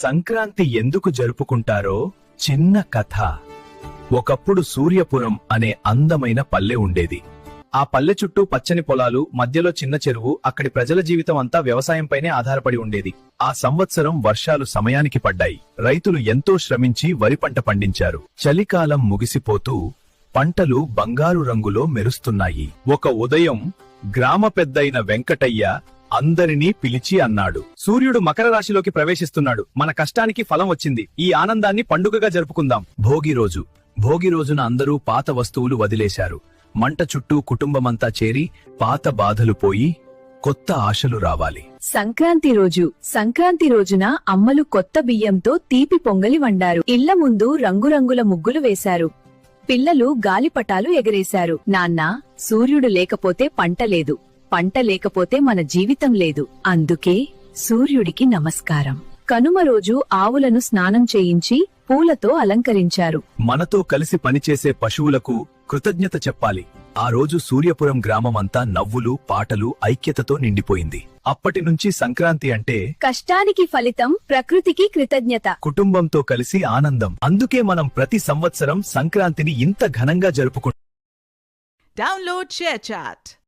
సంక్రాంతి ఎందుకు జరుపుకుంటారో చిన్న కథ. ఒకప్పుడు సూర్యపురం అనే అందమైన పల్లె ఉండేది. ఆ పల్లె చుట్టూ పచ్చని పొలాలు, మధ్యలో చిన్న చెరువు. అక్కడి ప్రజల జీవితం అంతా వ్యవసాయంపైనే ఆధారపడి ఉండేది. ఆ సంవత్సరం వర్షాలు సమయానికి పడ్డాయి. రైతులు ఎంతో శ్రమించి వరి పంట పండించారు. చలికాలం ముగిసిపోతూ పంటలు బంగారు రంగులో మెరుస్తున్నాయి. ఒక ఉదయం గ్రామ పెద్దయిన వెంకటయ్య అందరినీ పిలిచి అన్నాడు, సూర్యుడు మకర రాశిలోకి ప్రవేశిస్తున్నాడు. మన కష్టానికి ఫలం వచ్చింది. ఈ ఆనందాన్ని పండుగగా జరుపుకుందాం. భోగి రోజున అందరూ పాత వస్తువులు వదిలేశారు. మంట చుట్టూ కుటుంబమంతా చేరి పాత బాధలు పోయి కొత్త ఆశలు రావాలి. సంక్రాంతి రోజున అమ్మలు కొత్త బియ్యంతో తీపి పొంగలి వండారు. ఇళ్ల ముందు రంగురంగుల ముగ్గులు వేశారు. పిల్లలు గాలిపటాలు ఎగరేశారు. నాన్నా, సూర్యుడు లేకపోతే పంట లేదు, పంట లేకపోతే మన జీవితం లేదు. అందుకే సూర్యుడికి నమస్కారం. కనుమ రోజు ఆవులను స్నానం చేయించి పూలతో అలంకరించారు. మనతో కలిసి పనిచేసే పశువులకు కృతజ్ఞత చెప్పాలి. ఆ రోజు సూర్యపురం గ్రామమంతా నవ్వులు, పాటలు, ఐక్యతతో నిండిపోయింది. అప్పటినుంచి సంక్రాంతి అంటే కష్టానికి ఫలితం, ప్రకృతికి కృతజ్ఞత, కుటుంబంతో కలిసి ఆనందం. అందుకే మనం ప్రతి సంవత్సరం సంక్రాంతిని ఇంత ఘనంగా జరుపుకుంటాం. Download ShareChat.